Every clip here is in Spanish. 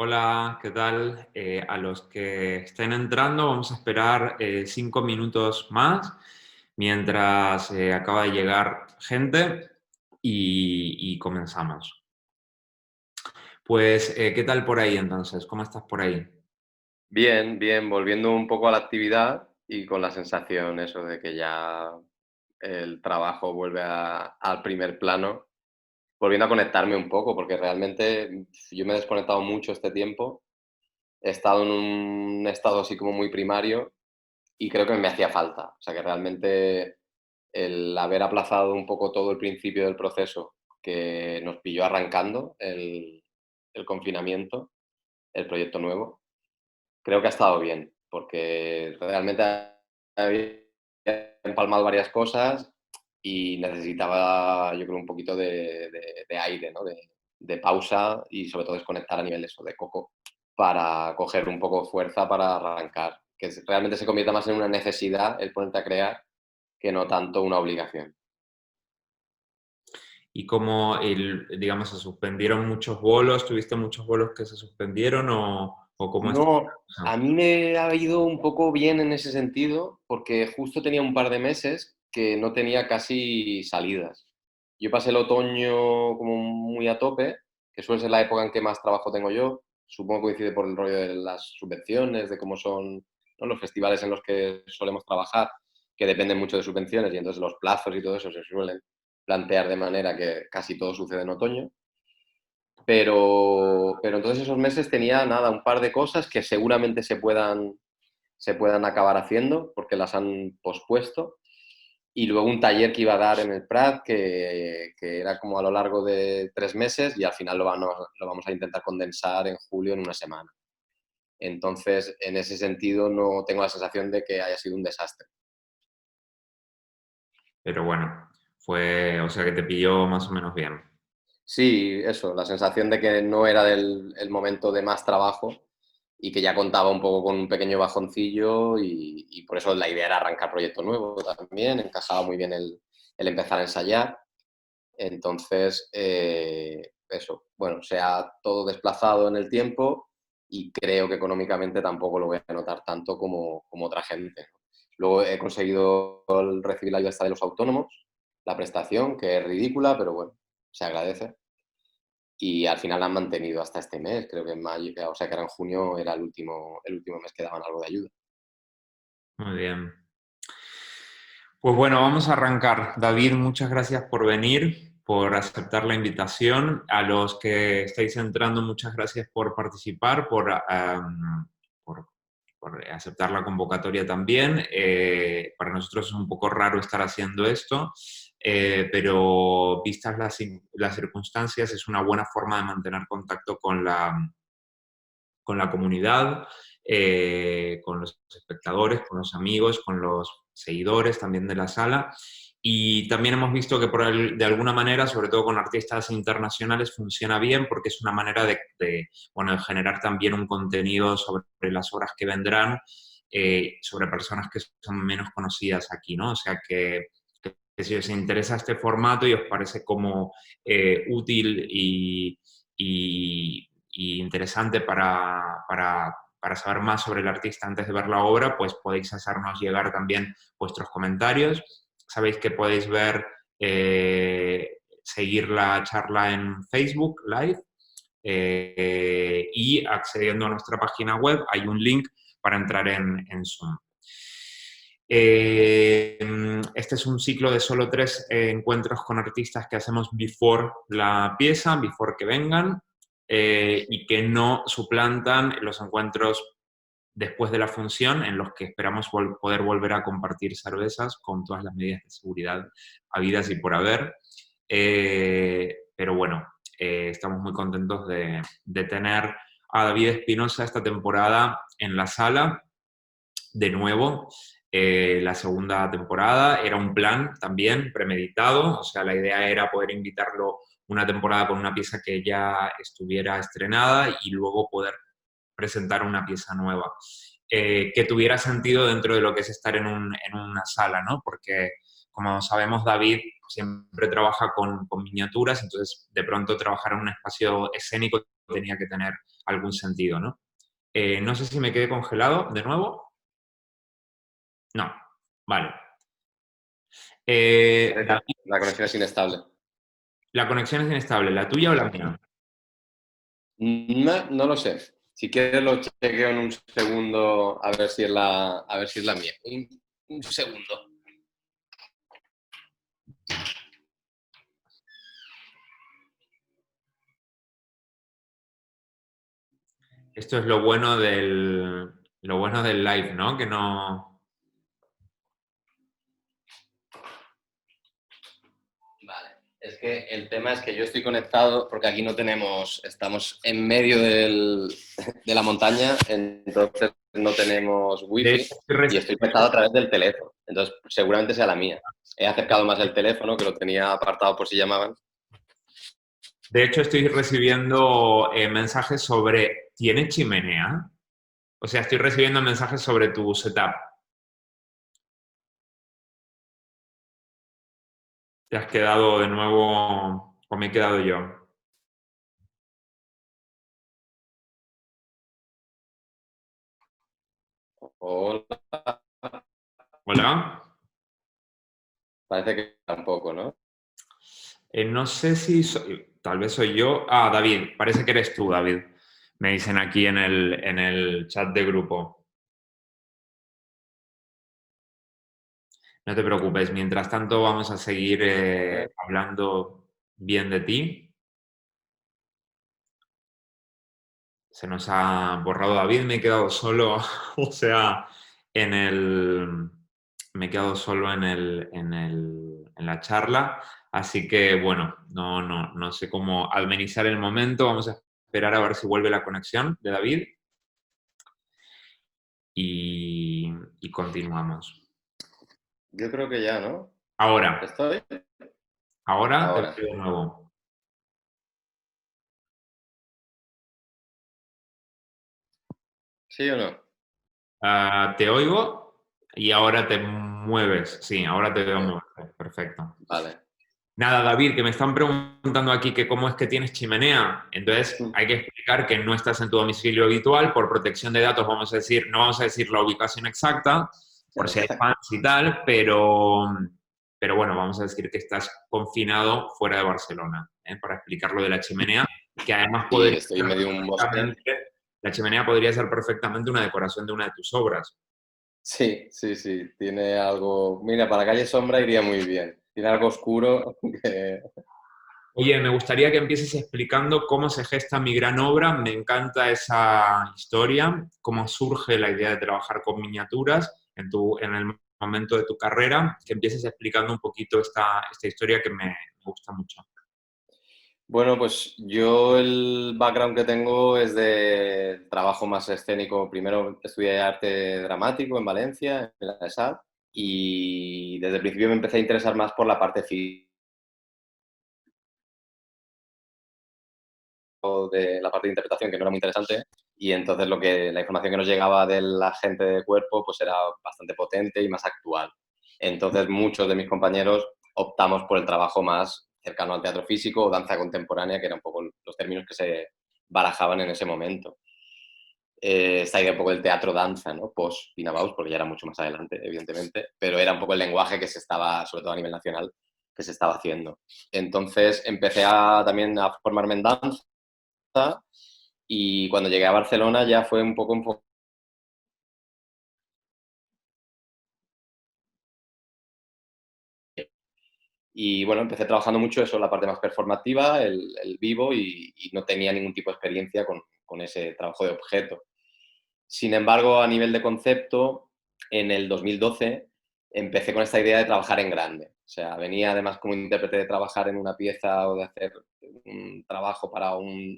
Hola, ¿qué tal? A los que estén entrando vamos a esperar 5 minutos más mientras acaba de llegar gente y comenzamos. Pues, ¿qué tal por ahí entonces? ¿Cómo estás por ahí? Bien, bien, volviendo un poco a la actividad y con la sensación eso de que ya el trabajo vuelve al primer plano, volviendo a conectarme un poco, porque realmente yo me he desconectado mucho este tiempo, he estado en un estado así como muy primario y creo que me hacía falta. O sea que realmente el haber aplazado un poco todo el principio del proceso que nos pilló arrancando el confinamiento, el proyecto nuevo, creo que ha estado bien, porque realmente había empalmado varias cosas y necesitaba, yo creo, un poquito de aire, ¿no? De pausa y sobre todo desconectar a nivel eso, de coco, para coger un poco fuerza para arrancar. Realmente se convierta más en una necesidad el ponerte a crear que no tanto una obligación. ¿Y cómo, digamos, se suspendieron muchos bolos? ¿Tuviste muchos bolos que se suspendieron o cómo está No, la a cosa? mí me ha ido un poco bien en ese sentido, porque justo tenía un par de meses que no tenía casi salidas. Yo pasé el otoño como muy a tope, que suele ser la época en que más trabajo tengo yo. Supongo que coincide por el rollo de las subvenciones, de cómo son, ¿no?, los festivales en los que solemos trabajar, que dependen mucho de subvenciones y entonces los plazos y todo eso se suelen plantear de manera que casi todo sucede en otoño. Pero entonces esos meses tenía nada, un par de cosas que seguramente se puedan acabar haciendo porque las han pospuesto. Y luego un taller que iba a dar en el Prat que era como a lo largo de 3 meses y al final lo vamos a intentar condensar en julio en una semana. Entonces, en ese sentido, no tengo la sensación de que haya sido un desastre. Pero bueno, o sea que te pilló más o menos bien. Sí, eso, la sensación de que no era el momento de más trabajo y que ya contaba un poco con un pequeño bajoncillo y por eso la idea era arrancar proyecto nuevo también, encajaba muy bien el empezar a ensayar. Entonces, eso, bueno, se ha todo desplazado en el tiempo y creo que económicamente tampoco lo voy a notar tanto como otra gente. Luego he conseguido recibir la ayuda esta de los autónomos, la prestación, que es ridícula, pero bueno, se agradece. Y al final han mantenido hasta este mes, creo que en mayo, o sea que ahora en junio era el último mes que daban algo de ayuda. Muy bien. Pues bueno, vamos a arrancar. David, muchas gracias por venir, por aceptar la invitación. A los que estáis entrando, muchas gracias por participar, por, por aceptar la convocatoria también. Para nosotros es un poco raro estar haciendo esto, pero vistas las circunstancias, es una buena forma de mantener contacto con la comunidad, con los espectadores, con los amigos, con los seguidores también de la sala. Y también hemos visto que de alguna manera, sobre todo con artistas internacionales, funciona bien porque es una manera bueno, de generar también un contenido sobre las obras que vendrán, sobre personas que son menos conocidas aquí, ¿no? O sea que si os interesa este formato y os parece como útil y interesante para saber más sobre el artista antes de ver la obra, pues podéis hacernos llegar también vuestros comentarios. Sabéis que podéis seguir la charla en Facebook Live y accediendo a nuestra página web hay un link para entrar en Zoom. Este es un ciclo de solo 3 encuentros con artistas que hacemos before la pieza, before que vengan, y que no suplantan los encuentros después de la función, en los que esperamos poder volver a compartir cervezas con todas las medidas de seguridad habidas y por haber. Pero bueno, estamos muy contentos de tener a David Espinosa esta temporada en la sala de nuevo. La segunda temporada era un plan también premeditado, o sea, la idea era poder invitarlo una temporada con una pieza que ya estuviera estrenada y luego poder presentar una pieza nueva. Que tuviera sentido dentro de lo que es estar en una sala, ¿no? Porque, como sabemos, David siempre trabaja con miniaturas, entonces de pronto trabajar en un espacio escénico tenía que tener algún sentido, ¿no? No sé si me quedé congelado de nuevo. No, vale. David, La conexión es inestable. la conexión es inestable, ¿la tuya o la mía? No lo sé. Si quieres lo chequeo en un segundo a ver si es la mía. Un segundo. Esto es lo bueno del live, ¿no? Que no... Vale. Es que el tema es que yo estoy conectado porque aquí no tenemos, estamos en medio de la montaña, entonces no tenemos De wifi hecho, y estoy conectado a través del teléfono. Entonces seguramente sea la mía. He acercado más el teléfono, que lo tenía apartado por si llamaban. de hecho, estoy recibiendo mensajes sobre, ¿tiene chimenea? O sea, estoy recibiendo mensajes sobre tu setup. ¿Te has quedado de nuevo o me he quedado yo? Hola. ¿Hola? Parece que tampoco, ¿no? No sé si tal vez soy yo. Ah, David, parece que eres tú, David. Me dicen aquí en el chat de grupo. No te preocupes, mientras tanto vamos a seguir A ver. hablando bien de ti. Se nos ha borrado David, me he quedado solo, o sea, en el, me he quedado solo en la charla, así que bueno, no sé cómo amenizar el momento, vamos a esperar a ver si vuelve la conexión de David y, y continuamos. Yo creo que ya, ¿no? Ahora, ¿Estoy? ahora te Ahora. veo de nuevo. ¿Sí o no? Ah, te oigo y ahora te mueves. Sí, ahora te veo Bien. mover. Perfecto. Vale. Nada, David, que me están preguntando aquí que cómo es que tienes chimenea. Entonces, hay que explicar que no estás en tu domicilio habitual. Por protección de datos, vamos a decir, no vamos a decir la ubicación exacta, por si hay fans y tal, pero bueno, vamos a decir que estás confinado fuera de Barcelona, ¿eh? Para explicar lo de la chimenea, que además Sí, podría estoy en ser medio de un bosque. perfectamente, la chimenea podría ser perfectamente una decoración de una de tus obras. Sí, sí, sí. Tiene algo. Mira, para calle sombra iría muy bien. Tiene algo oscuro que. Oye, me gustaría que empieces explicando cómo se gesta mi gran obra. Me encanta esa historia, cómo surge la idea de trabajar con miniaturas en el momento de tu carrera. Que empieces explicando un poquito esta historia que me gusta mucho. Bueno, pues yo el background que tengo es de trabajo más escénico. Primero estudié arte dramático en Valencia, en la ESAD, y desde el principio me empecé a interesar más por la parte física de la parte de interpretación, que no era muy interesante, y entonces la información que nos llegaba de la gente de cuerpo pues era bastante potente y más actual. Entonces muchos de mis compañeros optamos por el trabajo más cercano al teatro físico o danza contemporánea, que eran un poco los términos que se barajaban en ese momento. Esta idea un poco del teatro-danza, ¿no? Post-Pina Bausch, porque ya era mucho más adelante, evidentemente, pero era un poco el lenguaje que se estaba, sobre todo a nivel nacional, que se estaba haciendo. Entonces empecé también a formarme en danza, y cuando llegué a Barcelona ya fue un poco enfocado. Y bueno, empecé trabajando mucho eso, la parte más performativa, el vivo, y no tenía ningún tipo de experiencia con ese trabajo de objeto. Sin embargo, a nivel de concepto, en el 2012 empecé con esta idea de trabajar en grande. O sea, venía además como intérprete de trabajar en una pieza o de hacer un trabajo para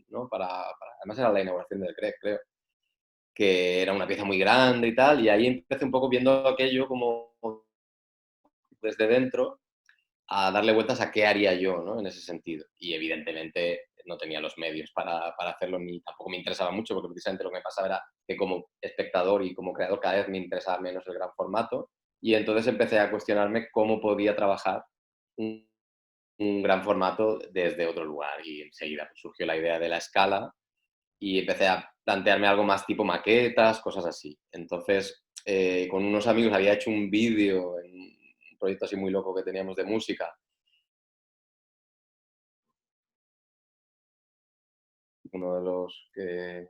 ¿no? Además era la inauguración del CREC, creo, que era una pieza muy grande y tal, y ahí empecé un poco viendo aquello como desde dentro, a darle vueltas a qué haría yo, ¿no? En ese sentido. Y evidentemente no tenía los medios para hacerlo, ni tampoco me interesaba mucho, porque precisamente lo que me pasaba era que como espectador y como creador cada vez me interesaba menos el gran formato, y entonces empecé a cuestionarme cómo podía trabajar un, un gran formato desde otro lugar, y enseguida pues, surgió la idea de la escala, y empecé a plantearme algo más tipo maquetas, cosas así. Entonces, con unos amigos había hecho un vídeo en un proyecto así muy loco que teníamos de música. Uno de los que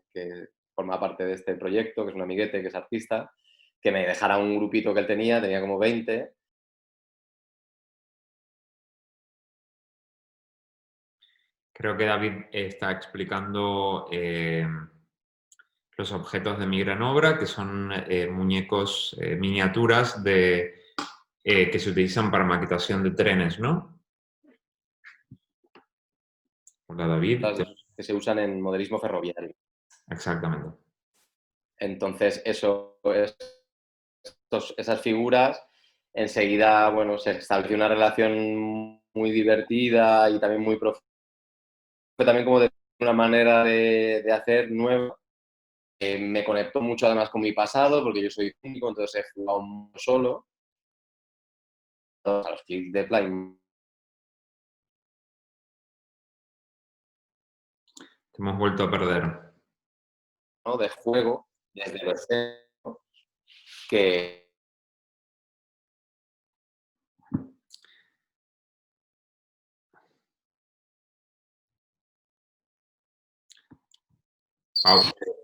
forma parte de este proyecto, que es un amiguete, que es artista, que me dejara un grupito que él tenía como 20. Creo que David está explicando los objetos de mi gran obra, que son muñecos, miniaturas que se utilizan para maquetación de trenes, ¿no? Hola David. Que se usan en modelismo ferroviario. Exactamente. Entonces, esas figuras, enseguida, bueno, se estableció una relación muy divertida y también muy profunda. Fue también como de una manera de hacer nueva. Me conectó mucho además con mi pasado, porque yo soy único, entonces he jugado mucho solo. A los clics de play, Te hemos vuelto a perder. ¿no? De juego, desde el cero, que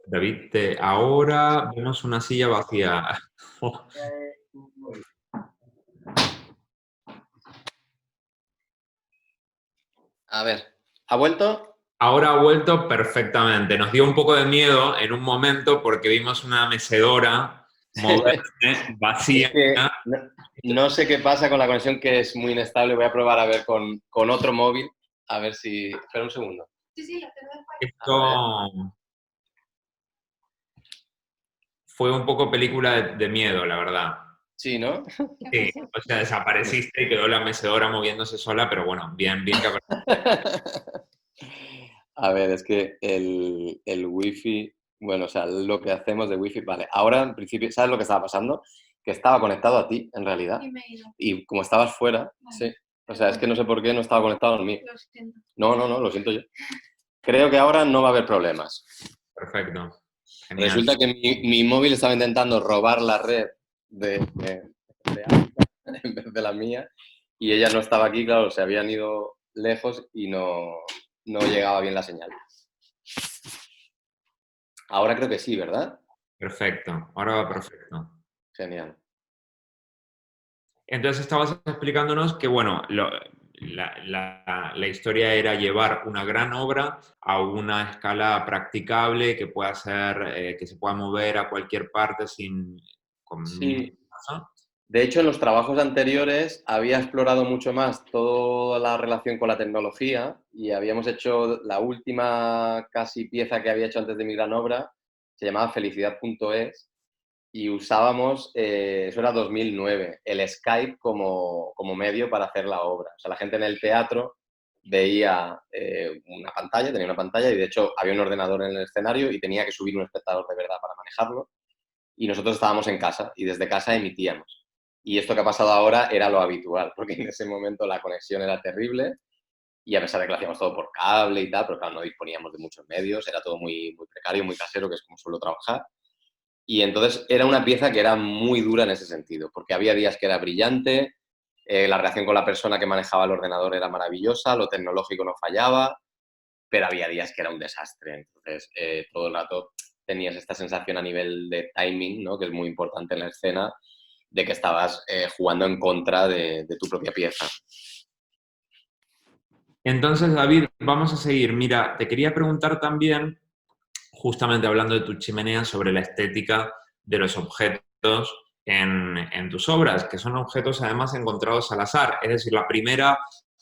David, ahora vemos una silla vacía. a ver, ¿ha vuelto? Ahora ha vuelto perfectamente. Nos dio un poco de miedo en un momento porque vimos una mecedora moverse Es vacía. que no sé qué pasa con la conexión, que es muy inestable. Voy a probar a ver con otro móvil, a ver si... Espera un segundo. Sí, sí, ya te lo dejo. A ver. Esto fue un poco película de miedo, la verdad. Sí, ¿no? Sí, o sea, desapareciste y quedó la mecedora moviéndose sola, pero bueno, bien, bien que apareció. A ver, es que el wifi, bueno, o sea, lo que hacemos de wifi, vale. Ahora, en principio, ¿sabes lo que estaba pasando? Que estaba conectado a ti, en realidad. Y como estabas fuera, sí. O sea, es que no sé por qué no estaba conectado al mío. Lo siento. No, no, no, lo siento yo. Creo que ahora no va a haber problemas. Perfecto. Genial. Resulta que mi móvil estaba intentando robar la red de África en vez de la mía, y ella no estaba aquí, claro, se habían ido lejos y no llegaba bien la señal. Ahora creo que sí, ¿verdad? Perfecto. Ahora va perfecto. Genial. Entonces estabas explicándonos que, bueno, la historia era llevar una gran obra a una escala practicable que pueda ser, que se pueda mover a cualquier parte con mínimo Sí, esfuerzo. de hecho en los trabajos anteriores había explorado mucho más toda la relación con la tecnología y habíamos hecho la última casi pieza que había hecho antes de mi gran obra, se llamaba felicidad.es, y usábamos, eso era 2009, el Skype como medio para hacer la obra. O sea, la gente en el teatro veía una pantalla, tenía una pantalla, y de hecho había un ordenador en el escenario y tenía que subir un espectador de verdad para manejarlo, y nosotros estábamos en casa y desde casa emitíamos. Y esto que ha pasado ahora era lo habitual, porque en ese momento la conexión era terrible y a pesar de que lo hacíamos todo por cable y tal, pero claro, no disponíamos de muchos medios, era todo muy, muy precario, muy casero, que es como suelo trabajar. Y entonces era una pieza que era muy dura en ese sentido, porque había días que era brillante, la relación con la persona que manejaba el ordenador era maravillosa, lo tecnológico no fallaba, pero había días que era un desastre. Entonces, todo el rato tenías esta sensación a nivel de timing, ¿no? Que es muy importante en la escena, de que estabas jugando en contra de tu propia pieza. Entonces, David, vamos a seguir. Mira, te quería preguntar también, justamente hablando de tu chimenea, sobre la estética de los objetos en tus obras, que son objetos además encontrados al azar. Es decir, la primera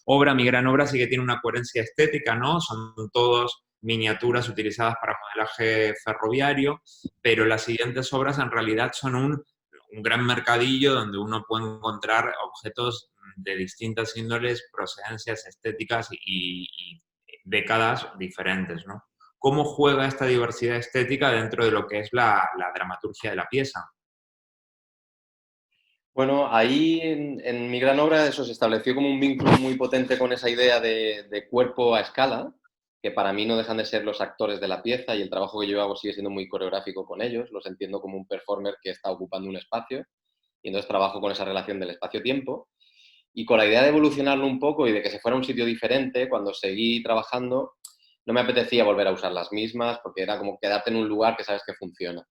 obra, mi gran obra, sí que tiene una coherencia estética, ¿no? Son todos miniaturas utilizadas para modelaje ferroviario, pero las siguientes obras en realidad son un gran mercadillo donde uno puede encontrar objetos de distintas índoles, procedencias estéticas y décadas diferentes, ¿no? ¿Cómo juega esta diversidad estética dentro de lo que es la dramaturgia de la pieza? Bueno, ahí en mi gran obra eso se estableció como un vínculo muy potente con esa idea de cuerpo a escala, que para mí no dejan de ser los actores de la pieza y el trabajo que yo hago sigue siendo muy coreográfico con ellos, los entiendo como un performer que está ocupando un espacio y entonces trabajo con esa relación del espacio-tiempo. Y con la idea de evolucionarlo un poco y de que se fuera a un sitio diferente, cuando seguí trabajando, no me apetecía volver a usar las mismas porque era como quedarte en un lugar que sabes que funciona.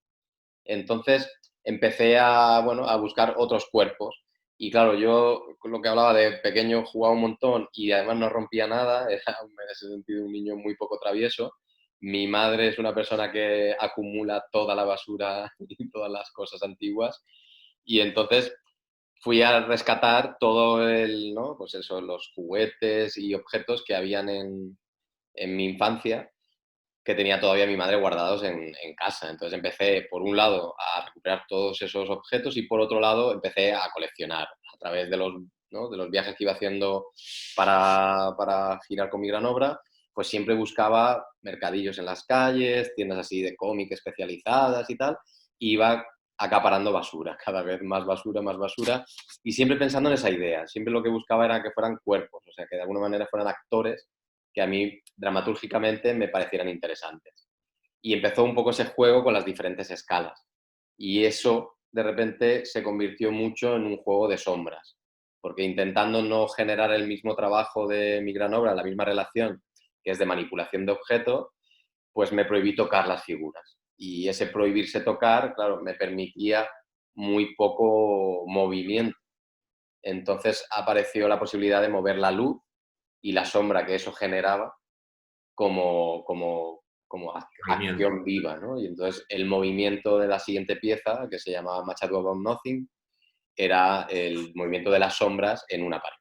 Entonces empecé a, bueno, a buscar otros cuerpos. Y claro, yo con lo que hablaba de pequeño jugaba un montón y además no rompía nada, era en ese sentido un niño muy poco travieso. Mi madre es una persona que acumula toda la basura y todas las cosas antiguas y entonces fui a rescatar todo el, ¿no? Pues eso, los juguetes y objetos que habían en mi infancia que tenía todavía mi madre guardados en casa. Entonces empecé, por un lado, a recuperar todos esos objetos y por otro lado empecé a coleccionar a través de los, ¿no? de los viajes que iba haciendo para girar con mi gran obra, pues siempre buscaba mercadillos en las calles, tiendas así de cómic especializadas y tal, y iba acaparando basura, cada vez más basura, y siempre pensando en esa idea. Siempre lo que buscaba era que fueran cuerpos, o sea, que de alguna manera fueran actores que a mí dramatúrgicamente me parecieran interesantes. Y empezó un poco ese juego con las diferentes escalas. Y eso de repente se convirtió mucho en un juego de sombras, porque intentando no generar el mismo trabajo de mi gran obra, la misma relación, que es de manipulación de objeto, pues me prohibí tocar las figuras. Y ese prohibirse tocar, claro, me permitía muy poco movimiento. Entonces apareció la posibilidad de mover la luz y la sombra que eso generaba como Movimiento. acción viva, ¿no? Y entonces el movimiento de la siguiente pieza, que se llamaba Match About Nothing, era el movimiento de las sombras en una pared.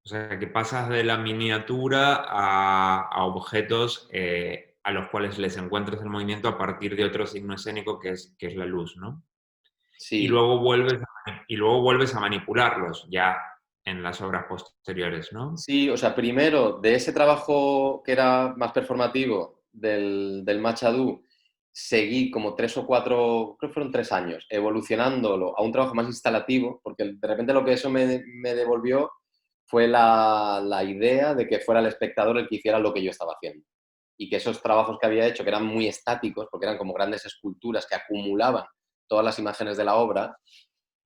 O sea, que pasas de la miniatura a objetos a los cuales les encuentras el movimiento a partir de otro signo escénico que es la luz, ¿no? Y Sí, luego vuelves a manipularlos ya en las obras posteriores, ¿no? sí, o sea, primero de ese trabajo que era más performativo del Machadú, seguí como 3 o 4, creo que fueron 3 años, evolucionándolo a un trabajo más instalativo, porque de repente lo que eso me devolvió fue la idea de que fuera el espectador el que hiciera lo que yo estaba haciendo. Y que esos trabajos que había hecho, que eran muy estáticos, porque eran como grandes esculturas que acumulaban todas las imágenes de la obra,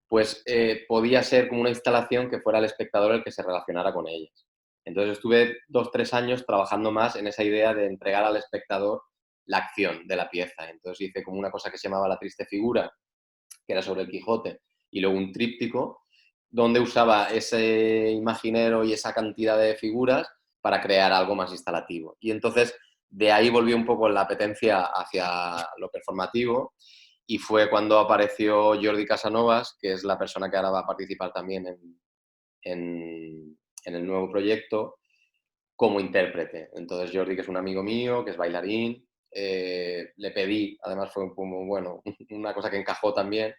pues podía ser como una instalación que fuera el espectador el que se relacionara con ellas. Entonces estuve 2 o 3 años trabajando más en esa idea de entregar al espectador la acción de la pieza. Entonces hice como una cosa que se llamaba La triste figura, que era sobre el Quijote, y luego un tríptico, donde usaba ese imaginero y esa cantidad de figuras para crear algo más instalativo. Y entonces de ahí volvió un poco la apetencia hacia lo performativo y fue cuando apareció Jordi Casanovas, que es la persona que ahora va a participar también en el nuevo proyecto, como intérprete. Entonces Jordi, que es un amigo mío, que es bailarín, le pedí, además fue como, bueno, una cosa que encajó también,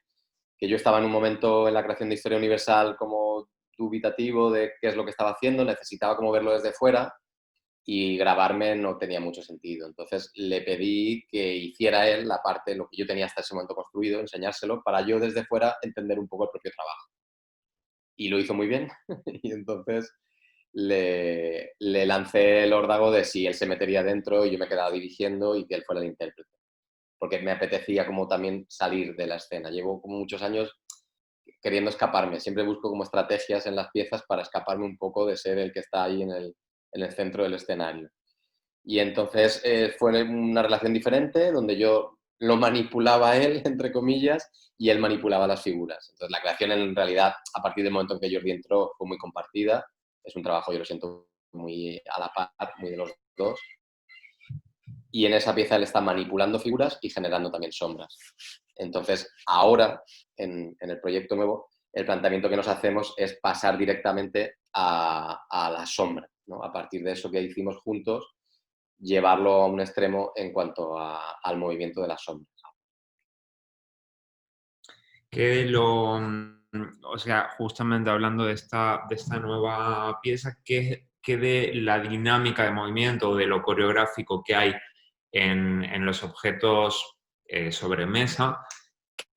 que yo estaba en un momento en la creación de Historia Universal como dubitativo de qué es lo que estaba haciendo, necesitaba como verlo desde fuera y grabarme no tenía mucho sentido. Entonces le pedí que hiciera él la parte, lo que yo tenía hasta ese momento construido, enseñárselo, para yo desde fuera entender un poco el propio trabajo. Y lo hizo muy bien. Y entonces le lancé el órdago de si él se metería dentro y yo me quedaba dirigiendo y que él fuera el intérprete. Porque me apetecía como también salir de la escena. Llevo como muchos años queriendo escaparme. Siempre busco como estrategias en las piezas para escaparme un poco de ser el que está ahí en el centro del escenario. Y entonces fue una relación diferente donde yo lo manipulaba a él, entre comillas, y él manipulaba las figuras. Entonces la creación en realidad, a partir del momento en que Jordi entró, fue muy compartida. Es un trabajo, yo lo siento, muy a la par, muy de los dos. Y en esa pieza él está manipulando figuras y generando también sombras. Entonces, ahora, en el proyecto nuevo, el planteamiento que nos hacemos es pasar directamente a la sombra, ¿no? A partir de eso que hicimos juntos, llevarlo a un extremo en cuanto al movimiento de las sombras. Que de o sea, justamente hablando de esta nueva pieza, ¿qué de la dinámica de movimiento o de lo coreográfico que hay en los objetos sobre mesa,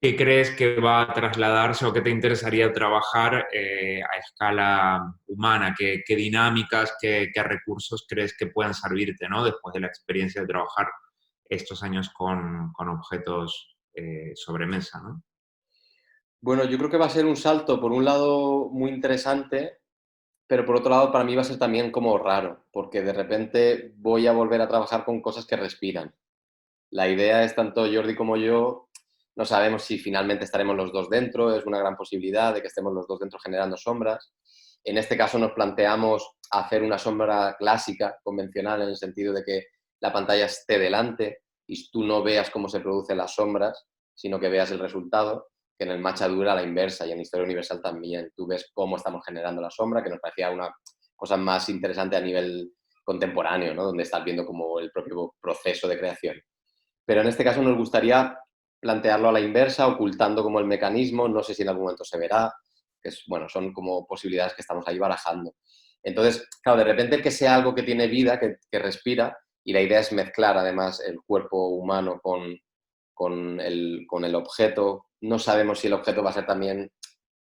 ¿qué crees que va a trasladarse o qué te interesaría trabajar a escala humana? ¿Qué dinámicas, qué recursos crees que puedan servirte, ¿no? Después de la experiencia de trabajar estos años con objetos sobre mesa, ¿no? Bueno, yo creo que va a ser un salto, por un lado, muy interesante, pero por otro lado, para mí va a ser también como raro, porque de repente voy a volver a trabajar con cosas que respiran. La idea es, tanto Jordi como yo, no sabemos si finalmente estaremos los dos dentro, es una gran posibilidad de que estemos los dos dentro generando sombras. En este caso nos planteamos hacer una sombra clásica, convencional, en el sentido de que la pantalla esté delante y tú no veas cómo se producen las sombras, sino que veas el resultado, que en el Machadura a la inversa y en Historia Universal también. Tú ves cómo estamos generando la sombra, que nos parecía una cosa más interesante a nivel contemporáneo, ¿no? Donde estás viendo como el propio proceso de creación. Pero en este caso nos gustaría plantearlo a la inversa, ocultando como el mecanismo, no sé si en algún momento se verá, que es, bueno, son como posibilidades que estamos ahí barajando. Entonces, claro, de repente que sea algo que tiene vida, que respira, y la idea es mezclar además el cuerpo humano con el objeto. No sabemos si el objeto va a ser también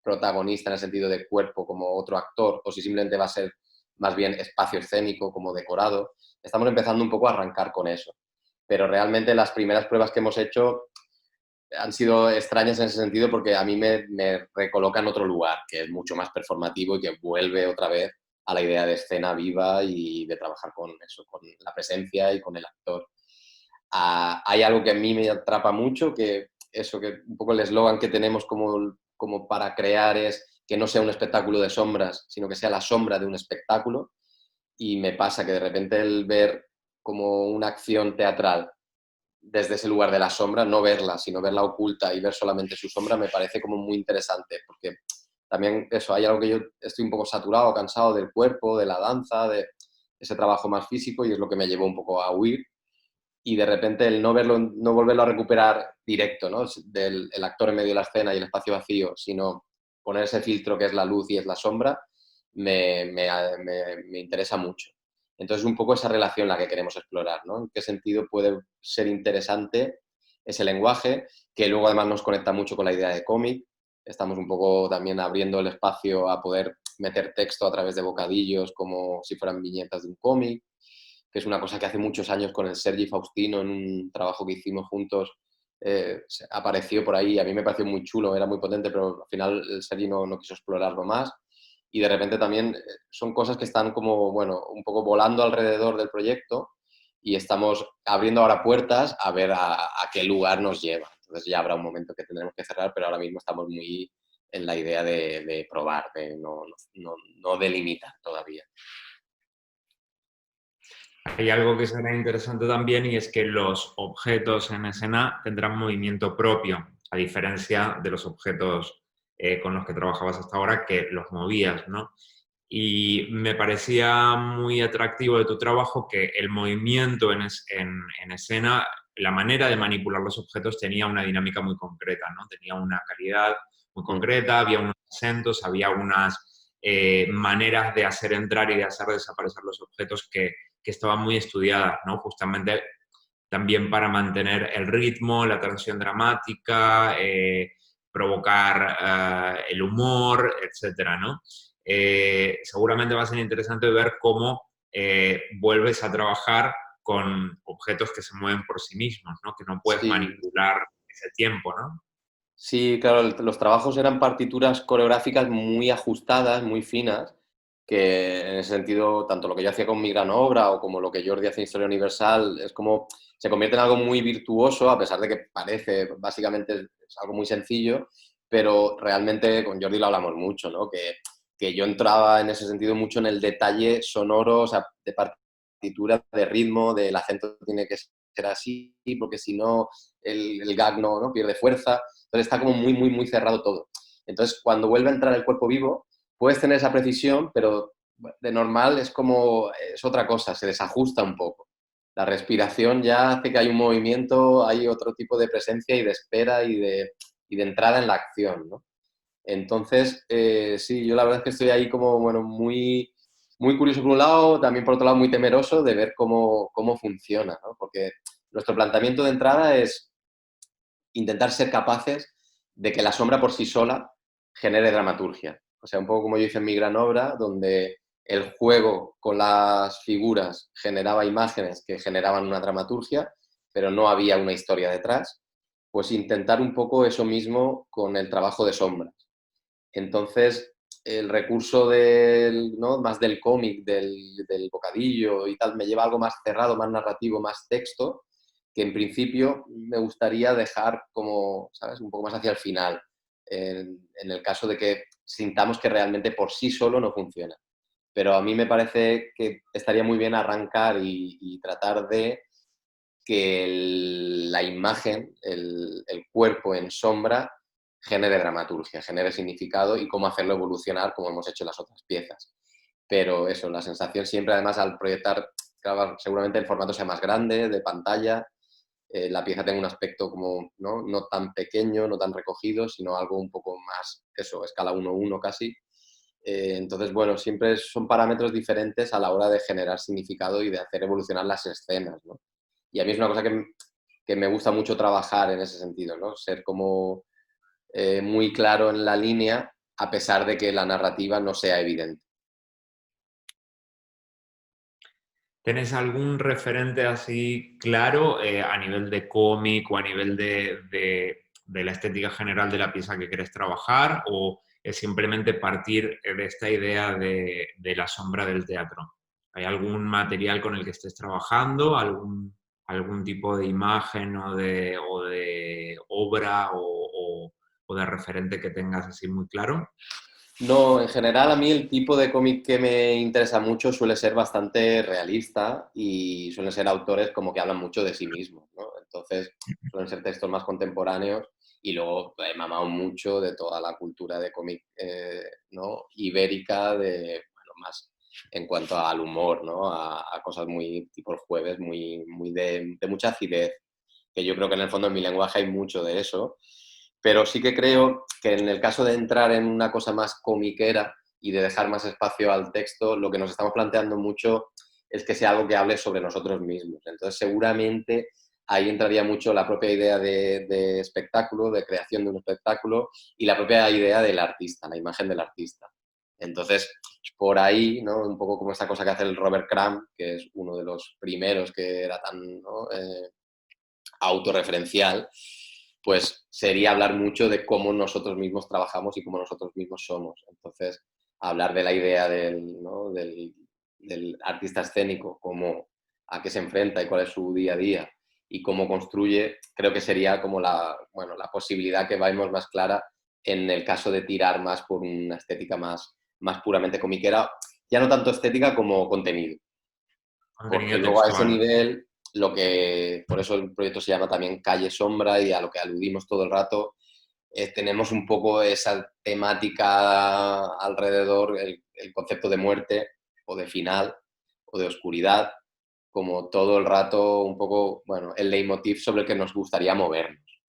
protagonista en el sentido de cuerpo como otro actor, o si simplemente va a ser más bien espacio escénico como decorado. Estamos empezando un poco a arrancar con eso, pero realmente las primeras pruebas que hemos hecho han sido extrañas en ese sentido, porque a mí me recoloca en otro lugar, que es mucho más performativo y que vuelve otra vez a la idea de escena viva y de trabajar con eso, con la presencia y con el actor. Hay algo que a mí me atrapa mucho, que eso, que un poco el eslogan que tenemos como para crear es que no sea un espectáculo de sombras, sino que sea la sombra de un espectáculo. Y me pasa que de repente el ver como una acción teatral desde ese lugar de la sombra, no verla, sino verla oculta y ver solamente su sombra, me parece como muy interesante, porque también eso, hay algo que yo estoy un poco saturado, cansado del cuerpo, de la danza, de ese trabajo más físico, y es lo que me llevó un poco a huir. Y de repente el no verlo, no volverlo a recuperar directo, ¿no? Del el actor en medio de la escena y el espacio vacío, sino poner ese filtro que es la luz y es la sombra, me interesa mucho. Entonces, un poco esa relación la que queremos explorar, ¿no? En qué sentido puede ser interesante ese lenguaje, que luego además nos conecta mucho con la idea de cómic. Estamos un poco también abriendo el espacio a poder meter texto a través de bocadillos, como si fueran viñetas de un cómic, que es una cosa que hace muchos años con el Sergi Faustino, en un trabajo que hicimos juntos, apareció por ahí. A mí me pareció muy chulo, era muy potente, pero al final el Sergi no quiso explorarlo más. Y de repente también son cosas que están como, bueno, un poco volando alrededor del proyecto, y estamos abriendo ahora puertas a ver a qué lugar nos lleva. Entonces ya habrá un momento que tendremos que cerrar, pero ahora mismo estamos muy en la idea de probar, de no delimitar todavía. Hay algo que será interesante también y es que los objetos en escena tendrán movimiento propio, a diferencia de los objetos con los que trabajabas hasta ahora que los movías, ¿no? Y me parecía muy atractivo de tu trabajo que el movimiento en escena, la manera de manipular los objetos tenía una dinámica muy concreta, ¿no? Tenía una calidad muy concreta, había unos acentos, había unas maneras de hacer entrar y de hacer desaparecer los objetos que estaban muy estudiadas, ¿no? Justamente también para mantener el ritmo, la tensión dramática, provocar el humor, etcétera, ¿no? Seguramente va a ser interesante ver cómo vuelves a trabajar con objetos que se mueven por sí mismos, ¿no? Que no puedes Sí, manipular ese tiempo, ¿no? sí, claro, los trabajos eran partituras coreográficas muy ajustadas, muy finas, que en ese sentido, tanto lo que yo hacía con mi gran obra o como lo que Jordi hace en Historia Universal, es como se convierte en algo muy virtuoso, a pesar de que parece, básicamente es algo muy sencillo, pero realmente con Jordi lo hablamos mucho, ¿no? Que yo entraba en ese sentido mucho en el detalle sonoro, o sea, de partitura, de ritmo, del acento tiene que ser así, porque si no, el gag no pierde fuerza. Entonces está como muy, muy, muy cerrado todo. Entonces, cuando vuelve a entrar el cuerpo vivo, puedes tener esa precisión, pero de normal es otra cosa, se desajusta un poco. La respiración ya hace que hay un movimiento, hay otro tipo de presencia y de espera y de entrada en la acción, ¿no? Entonces, sí, yo la verdad es que estoy ahí como, bueno, muy, muy curioso por un lado, también por otro lado muy temeroso de ver cómo funciona, ¿no? Porque nuestro planteamiento de entrada es intentar ser capaces de que la sombra por sí sola genere dramaturgia. O sea, un poco como yo hice en mi gran obra, donde el juego con las figuras generaba imágenes que generaban una dramaturgia, pero no había una historia detrás, pues intentar un poco eso mismo con el trabajo de sombras. Entonces, el recurso del, ¿no? más del cómic, del bocadillo y tal, me lleva a algo más cerrado, más narrativo, más texto, que en principio me gustaría dejar como, ¿sabes?, un poco más hacia el final, en el caso de que sintamos que realmente por sí solo no funciona. Pero a mí me parece que estaría muy bien arrancar y tratar de que la imagen, el cuerpo en sombra, genere dramaturgia, genere significado y cómo hacerlo evolucionar como hemos hecho en las otras piezas. Pero eso, la sensación siempre, además, al proyectar, claro, seguramente el formato sea más grande, de pantalla, la pieza tenga un aspecto como no tan pequeño, no tan recogido, sino algo un poco más, eso, escala 1:1 casi. Entonces, bueno, siempre son parámetros diferentes a la hora de generar significado y de hacer evolucionar las escenas, ¿no? Y a mí es una cosa que me gusta mucho trabajar en ese sentido, ¿no? Ser como muy claro en la línea, a pesar de que la narrativa no sea evidente. ¿Tenés algún referente así claro a nivel de cómic o a nivel de la estética general de la pieza que querés trabajar? ¿O es simplemente partir de esta idea de la sombra del teatro? ¿Hay algún material con el que estés trabajando? ¿Algún tipo de imagen o de obra o de referente que tengas así muy claro? No, en general a mí el tipo de cómic que me interesa mucho suele ser bastante realista y suelen ser autores como que hablan mucho de sí mismos, ¿no? Entonces suelen ser textos más contemporáneos y luego he mamado mucho de toda la cultura de cómic, ¿no?, ibérica, bueno, más en cuanto al humor, ¿no? A cosas muy tipo el jueves, muy de mucha acidez, que yo creo que en el fondo en mi lenguaje hay mucho de eso, pero sí que creo que en el caso de entrar en una cosa más comiquera y de dejar más espacio al texto, lo que nos estamos planteando mucho es que sea algo que hable sobre nosotros mismos. Entonces, seguramente ahí entraría mucho la propia idea de espectáculo, de creación de un espectáculo y la propia idea del artista, la imagen del artista. Entonces, por ahí, ¿no?, un poco como esa cosa que hace el Robert Crumb, que es uno de los primeros que era tan, ¿no?, autorreferencial, pues sería hablar mucho de cómo nosotros mismos trabajamos y cómo nosotros mismos somos. Entonces, hablar de la idea del, ¿no?, del artista escénico, cómo, a qué se enfrenta y cuál es su día a día y cómo construye, creo que sería como bueno, la posibilidad que vemos más clara en el caso de tirar más por una estética más puramente comiquera, ya no tanto estética como contenido, porque Contenido luego a ese textual. nivel, por eso el proyecto se llama también Calle Sombra y a lo que aludimos todo el rato, tenemos un poco esa temática alrededor, el concepto de muerte o de final o de oscuridad, como todo el rato un poco, bueno, el leitmotiv sobre el que nos gustaría movernos,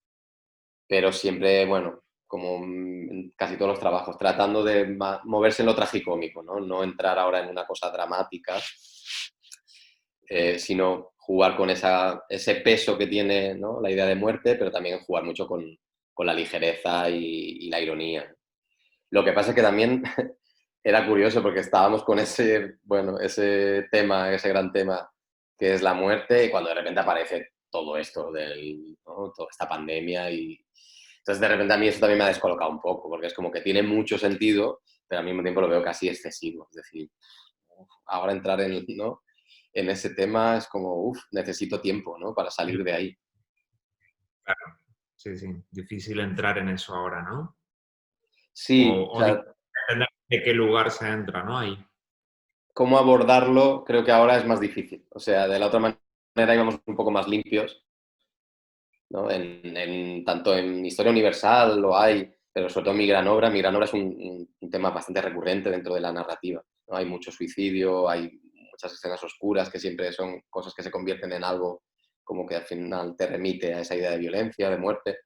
pero siempre, bueno, como en casi todos los trabajos, tratando de moverse en lo tragicómico, ¿no? No entrar ahora en una cosa dramática, sino jugar con ese peso que tiene, ¿no?, la idea de muerte, pero también jugar mucho con la ligereza y la ironía. Lo que pasa es que también era curioso porque estábamos con ese, bueno, ese tema, ese gran tema que es la muerte, y cuando de repente aparece todo esto, ¿no?, toda esta pandemia, y entonces de repente a mí eso también me ha descolocado un poco, porque es como que tiene mucho sentido, pero al mismo tiempo lo veo casi excesivo. Es decir, ahora entrar ¿no?, en ese tema es como, necesito tiempo, ¿no?, para salir de ahí. Claro, sí, sí. Difícil entrar en eso ahora, ¿no? Sí, o O sea, depende de qué lugar se entra, ¿no? Ahí. cómo abordarlo creo que ahora es más difícil. O sea, de la otra manera íbamos un poco más limpios, ¿no? Tanto en Historia Universal lo hay, pero sobre todo en Mi Gran Obra es un tema bastante recurrente dentro de la narrativa, ¿no? Hay mucho suicidio, hay muchas escenas oscuras que siempre son cosas que se convierten en algo como que al final te remite a esa idea de violencia, de muerte,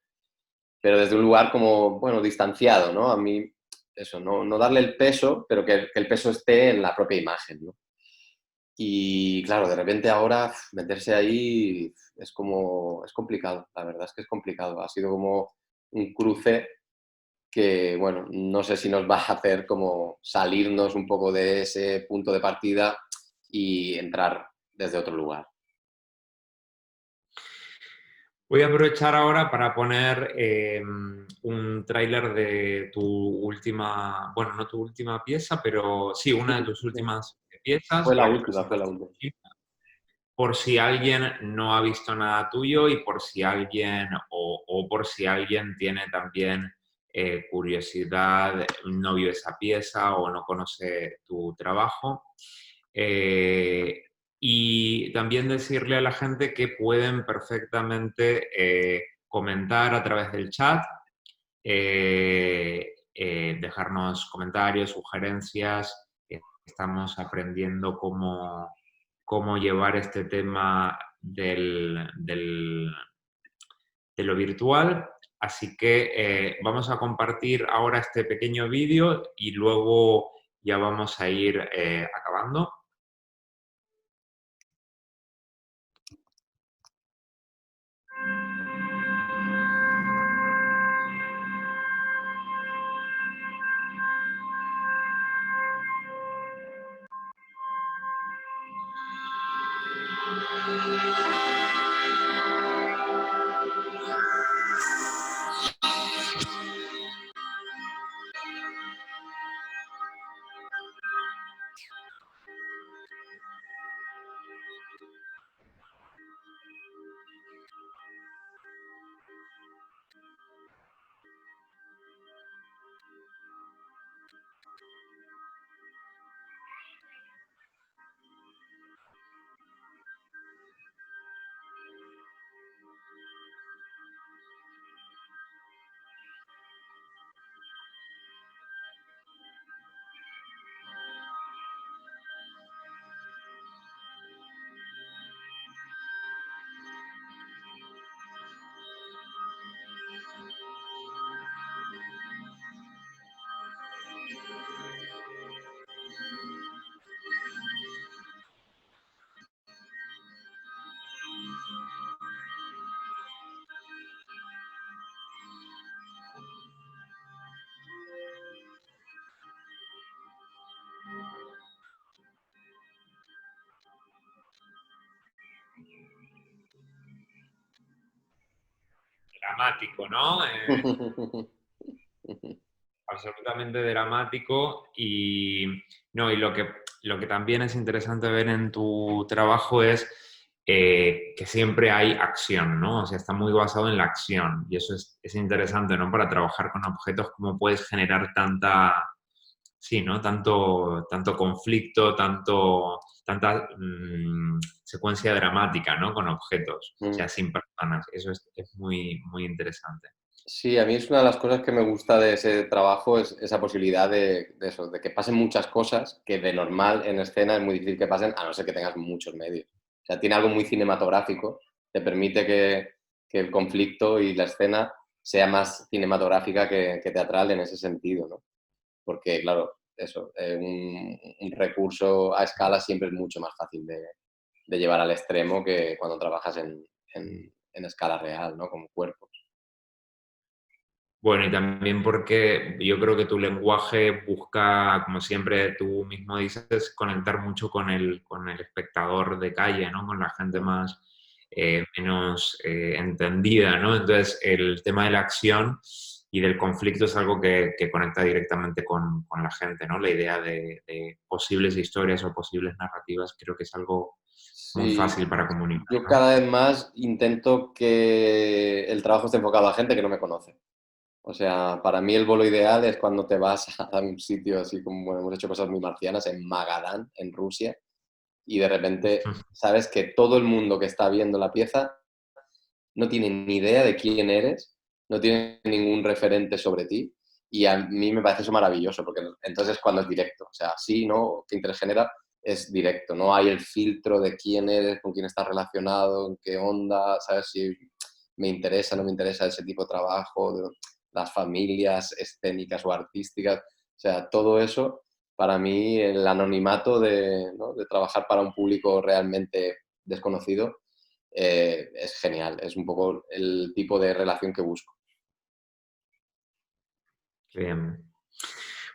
pero desde un lugar como, bueno, distanciado, ¿no? A mí, eso, no darle el peso, pero que el peso esté en la propia imagen, ¿no? Y claro, de repente ahora meterse ahí es como, es complicado, la verdad es que es complicado. Ha sido como un cruce que, bueno, no sé si nos va a hacer como salirnos un poco de ese punto de partida y entrar desde otro lugar. Voy a aprovechar ahora para poner un tráiler de tu última, bueno, no tu última pieza, pero sí, Sí, una de tus sí. últimas piezas, Fue la la que última, fue la presentaste última. por si alguien no ha visto nada tuyo y por si alguien, o por si alguien tiene también curiosidad, no vio esa pieza o no conoce tu trabajo. Eh, y también decirle a la gente que pueden perfectamente comentar a través del chat, dejarnos comentarios, sugerencias. Estamos aprendiendo cómo llevar este tema de lo virtual. Así que vamos a compartir ahora este pequeño vídeo y luego ya vamos a ir acabando. Dramático, ¿no? Absolutamente dramático y, no, y lo que también es interesante ver en tu trabajo es que siempre hay acción, ¿no? O sea, está muy basado en la acción y eso es interesante, ¿no? Para trabajar con objetos, cómo puedes generar sí, ¿no? Tanto conflicto, tanta secuencia dramática, ¿no? Con objetos, o sea, sin personas. Eso es muy, muy interesante. Sí, a mí es una de las cosas que me gusta de ese trabajo, es esa posibilidad de eso, de que pasen muchas cosas que de normal en escena es muy difícil que pasen, a no ser que tengas muchos medios. O sea, tiene algo muy cinematográfico, te permite que el conflicto y la escena sea más cinematográfica que teatral en ese sentido, ¿no? Porque, claro, eso, un recurso a escala siempre es mucho más fácil de llevar al extremo que cuando trabajas en escala real, ¿no? Como cuerpos. Bueno, y también porque yo creo que tu lenguaje busca, como siempre tú mismo dices, conectar mucho con el espectador de calle, ¿no? Con la gente más, menos entendida, ¿no? Entonces, el tema de la acción y del conflicto es algo que conecta directamente con la gente, ¿no? La idea de posibles historias o posibles narrativas creo que es algo muy Sí, fácil para comunicar, yo ¿no? cada vez más intento que el trabajo esté enfocado a gente que no me conoce. O sea, para mí el bolo ideal es cuando te vas a un sitio así como, bueno, hemos hecho cosas muy marcianas, en Magadán, en Rusia, y de repente sabes que todo el mundo que está viendo la pieza no tiene ni idea de quién eres, no tiene ningún referente sobre ti, y a mí me parece eso maravilloso, porque entonces cuando es directo, o sea, sí, ¿no? ¿Qué interés genera? Es directo, no hay el filtro de quién eres, con quién estás relacionado, en qué onda, ¿sabes? Si me interesa, no me interesa ese tipo de trabajo, de las familias escénicas o artísticas, o sea, todo eso, para mí, el anonimato de, ¿no? de trabajar para un público realmente desconocido, es genial, es un poco el tipo de relación que busco. Bien.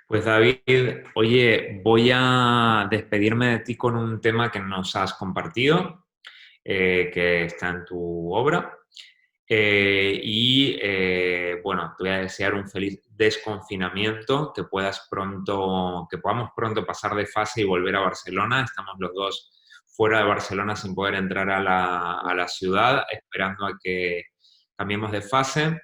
Pues David, oye, voy a despedirme de ti con un tema que nos has compartido, que está en tu obra. Bueno, te voy a desear un feliz desconfinamiento, que podamos pronto pasar de fase y volver a Barcelona. Estamos los dos fuera de Barcelona sin poder entrar a la ciudad, esperando a que cambiemos de fase.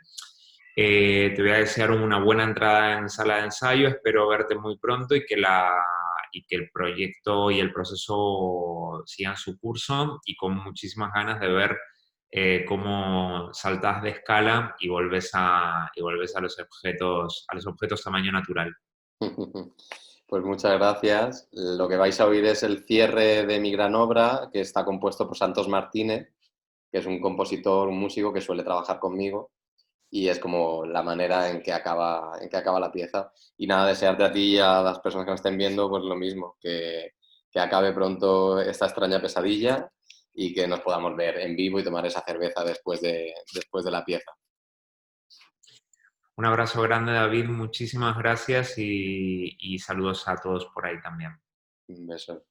Te voy a desear una buena entrada en sala de ensayo, espero verte muy pronto y que el proyecto y el proceso sigan su curso y con muchísimas ganas de ver cómo saltas de escala y volves a los objetos tamaño natural. Pues muchas gracias. Lo que vais a oír es el cierre de mi gran obra, que está compuesto por Santos Martínez, que es un compositor, un músico que suele trabajar conmigo, y es como la manera en que acaba la pieza. Y nada, desearte a ti y a las personas que me estén viendo, pues lo mismo, que acabe pronto esta extraña pesadilla y que nos podamos ver en vivo y tomar esa cerveza después de la pieza. Un abrazo grande, David, muchísimas gracias y saludos a todos por ahí también. Un beso.